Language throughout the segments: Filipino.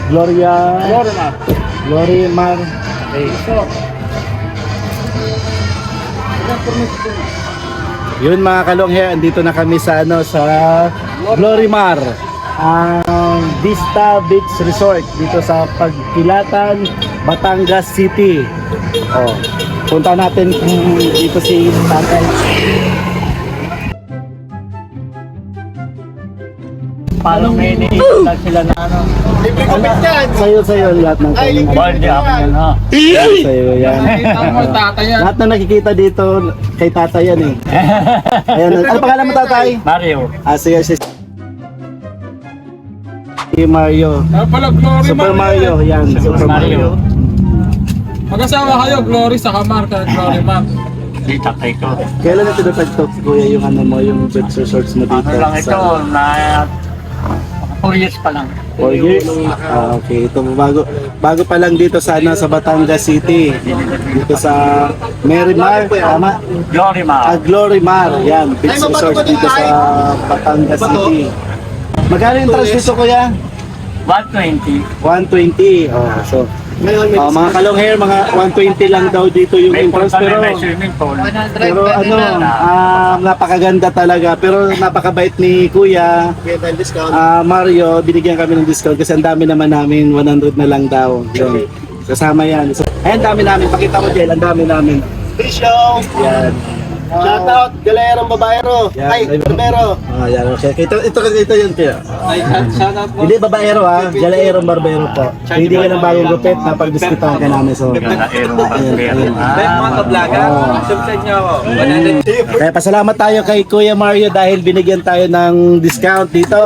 Glorimar. Glorimar. Okay. Yun mga kalonghe, andito na kami sa sa Glorimar, ang Vista Beach Resort dito sa Pagkilatan, Batangas City. Oh, punta natin kung dito si Tatay. Paano may lang sila na ano? Sa'yo lahat ng Ball di ako yan ha. sa'yo yan. Lahat na nakikita dito kay tatay yan eh. Ayan, ano pangalan mo tatay? Mario. Sige, si Mario. Super Mario, yan. Super Mario. Mag-asawa kayo, Glory sa Kamarka, Glory Ma'am. Di tatay ko. Kailan ito napag-talk kuya yung ano mo, yung beach resorts mo dito? Ano lang ito, na 4 years pa lang. 4 years? Ah, okay. Ito bago pa lang dito sa sa Batangas City. Dito sa Marimar, tama? Glorimar. Glorimar. Yan, beach resort dito sa Batangas City. Magkano yung entrance dito kuya? 120. 120. Oh, so mga kalonghair, mga 120 lang daw dito yung May pool entrance kami, pero may swimming pool. napakaganda talaga pero napakabait ni Kuya Mario, binigyan kami ng discount kasi ang dami naman namin, 100 na lang daw. Yun. Kasama yan. So, ang dami namin, pakita mo Jel, ang dami namin. Free show! Yan. Shout out, Galerong Babaero! Yan. Ay, Barbero! Yan. Okay. Ito yun Kuya. Shout out po! Hindi babaero ha, Jalaero Barbero po. Hindi ka ng bagong gupit, napag-diskutahan ka namin. So, Mga kablaga, subscribe nyo ako. kaya pasalamat tayo kay Kuya Mario dahil binigyan tayo ng discount dito.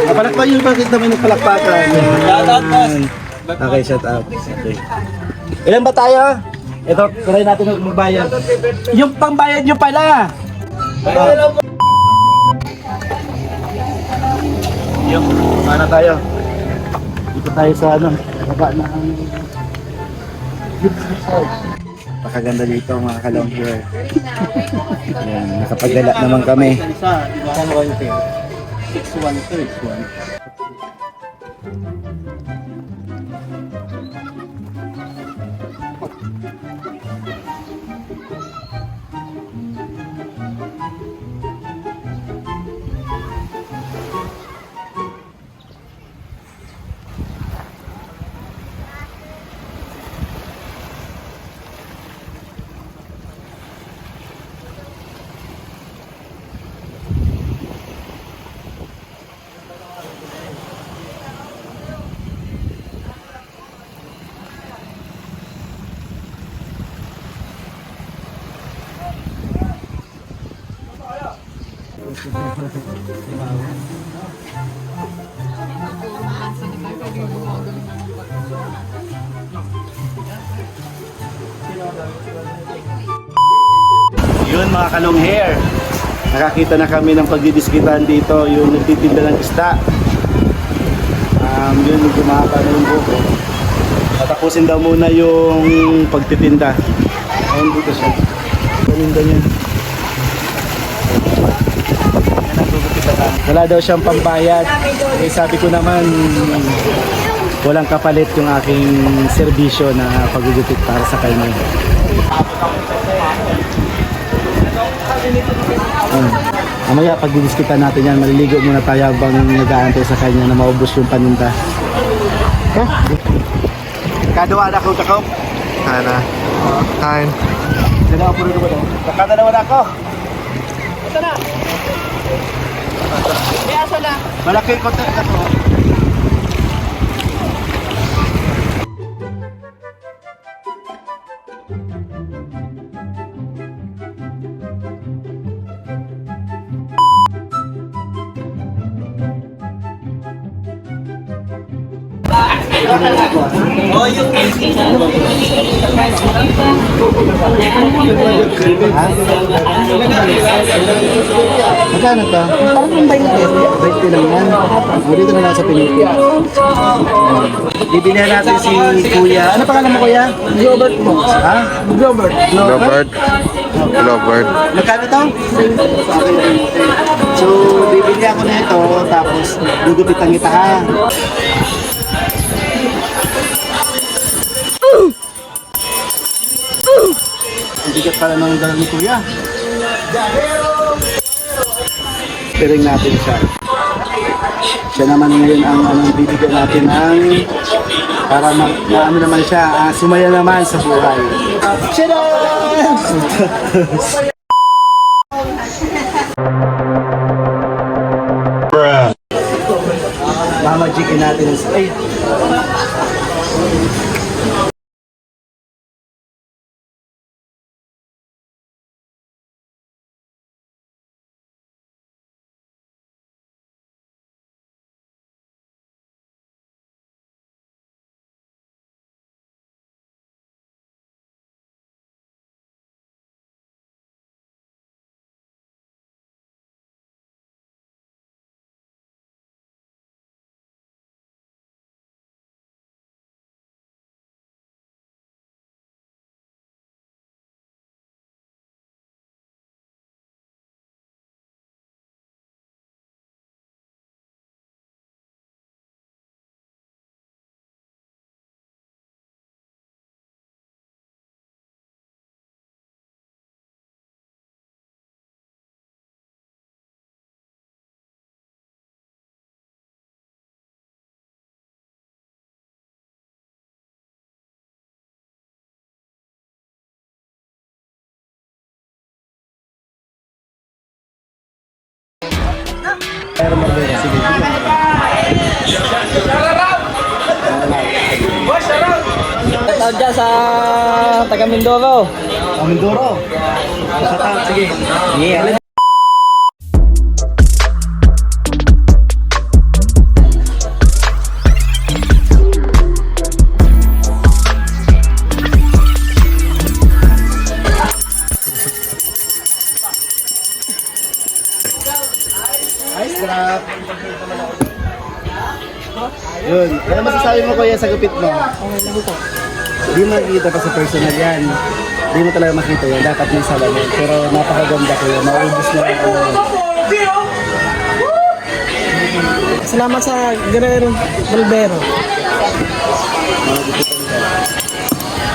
Palakpak yung bakit naman yung palakpakan. Shout out, boss! Okay, shout out. Okay. Ilan ba tayo? Ito, try natin magbayad. Yung pangbayad nyo pala! Yung, mana tayo? Dito tayo sa baba na ang napakaganda dito mga kalonghair. Ayan, nakapagala naman kami. 612. Yun mga kalonghair, nakakita na kami ng pagdidiskitan dito, yung nagtitinda ng isda. Yun, medyo mahaba na yung buko. Tatapusin daw muna yung pagtitinda. Ayun dito siya. Paninda niya. Wala daw siyang pambayad. Eh, sabi ko naman, walang kapalit yung aking serbisyo na paggugupit para sa kanya. Mamaya pagdidiskitan natin yan, maliligo muna tayo habang nag-aantay sa kanya na maubos yung paninda. Kadawa na ako takaw? Ana. Kain. Kadawa po rin ba daw? Kakadalawa na ako. Ito na. May aso na. Malaki ko ito. Oh, yung Magkano to? Parang yung 20. 20 lang yan. Dito na lang sa Pilipinas. Bibilihan natin si Kuya. Ano pangalan mo Kuya? Robert mo. Ha? Robert. Robert? Lovebird. Magkano to? So, bibili ako na ito, tapos gugupitan kita ha. Ang bigat pala ng dala ni Kuya. Piring natin siya. Siya naman ngayon ang bibigyan natin ng para ano naman siya, sumaya naman sa buhay. Shadan! Mamajikin natin ang ay. Pero maganda sige. Tawag dyan sa taga Mindoro. Mindoro. Sige. Yeah. Ice drop. Yun. Ano masasabi mo kuya sa gupit mo? Okay lang ito. Di mo makikita pa sa personal yan. Di mo talaga makita yan. Dapat may salamin. Pero napakaganda ko yan. Maubos na yan. Salamat sa Guerrero Balbero.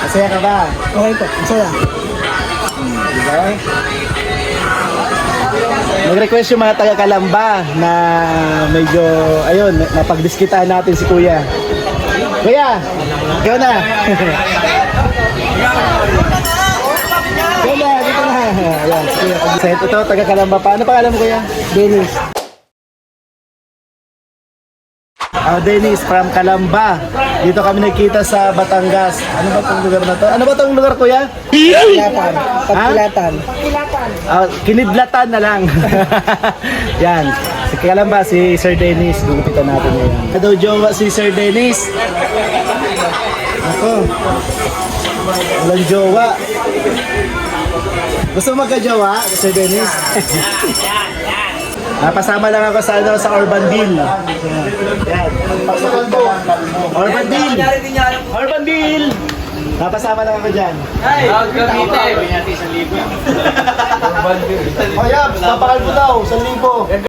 Masaya ka ba? Okay po, masaya. Diba? Nag-request yung mga taga-Kalamba na medyo, ayun, napagdiskitahan natin si Kuya. Kuya, ikaw na. Ikaw na, dito na. Ayan, si Kuya. Ito, taga-Kalamba pa. Ano pangalan mo, Kuya? Dennis. Dennis from Kalamba. Dito kami nakita sa Batangas. Ano ba itong lugar na to? Ano ba itong lugar, Kuya? Pagkilatan. Pagkilatan. Kinidlatan na lang. Yan. Si Kalamba, si Sir Dennis. Gugupitan natin ngayon. Ano daw jowa si Sir Dennis? Ako. Walang jowa. Gusto mo magka-jowa, Sir Dennis? Pasama lang ako sa sa Urban Deal. Yan. Urban Deal. Urban Deal. Napasama lang ako dyan. Oh, yeah, napakal ko daw, 1,000.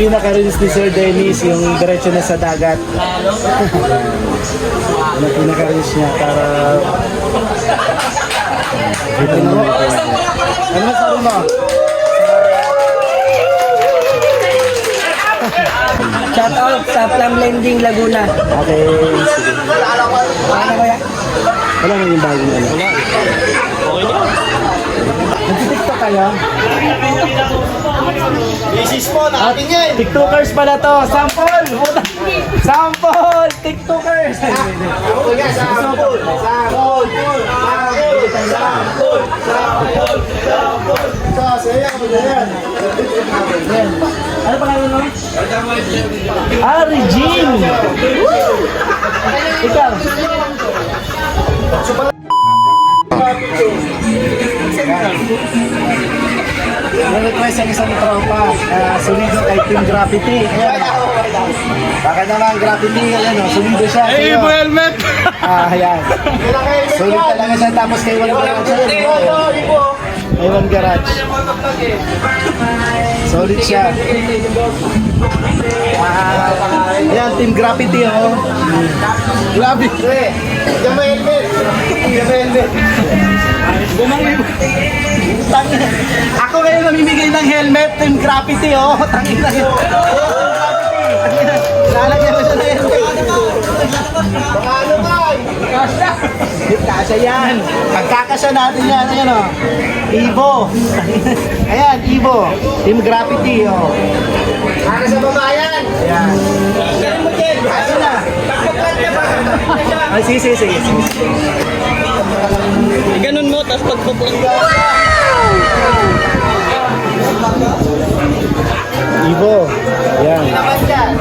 pinaka-release ni Sir Dennis, yung diretso na sa dagat. Ano pinaka-release niya para... Dito na mo. Ano masabi mo? Shout out sa Plum Lending Laguna. Okay, sige. Ano kaya? Wala nang yung bagong ano. Okay na. Nag-tiktok kayo? Bisis po, nakating yan. TikTokers pala to. Sample! Sample! TikTokers! Ano pangalan mo? Ah, Regine! Ikaw? Request ang isang tropa, sulido kay Team Graffiti. Ayan. Baka naman Graffiti, ayan o, sulido siya. Hey, sa'yo. Ibo helmet! Ayan. Sulit talaga siya, tapos kay One Garage. Kay One Garage. Solid siya. Ayan, Team Graffiti o. Grabe. Diyan mo helmet. Diyan mo helmet. Tangina. Ako ngayon namimigay ng helmet, Team Graffiti, oh. Tangina. Lalagyan mo siya ng helmet. Baka ano man. Kasya yan. Pagkakasya natin yan, ayan, oh. Ibo. Ayan, Ibo. Team Graffiti, oh. Para sa babayan. Ayan. Ganun mo, Jen. Kasya na. Pagpaplan niya pa. Ay, sige. Ganun mo, tapos pagpupunta. Ibo. Ayan. Naman dyan.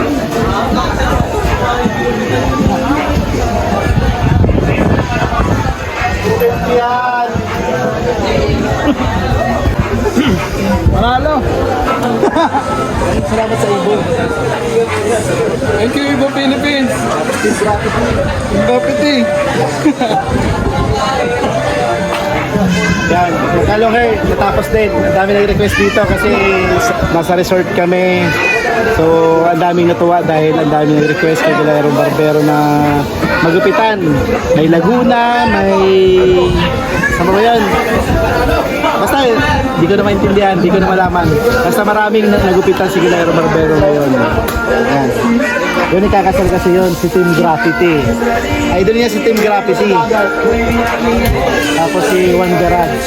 Yan. Panalo! Salamat sa Ibo. Thank you, Ibo Philippines! Team Graffiti. Graffiti! Yan, Kalongher, natapos din. Ang dami nag-request dito kasi nasa resort kami. So, ang daming natuwa dahil ang daming nag-request kay Galero Barbero na magupitan. May Laguna, may... Sama ba yan? Basta, di ko na maintindihan, di ko na malaman. Basta maraming nagupitan si Galero Barbero ngayon. Yan. Yun ikakasal kasi yun, si Team Graffiti. Idol niya si Team Graffiti. Tapos si One Garage.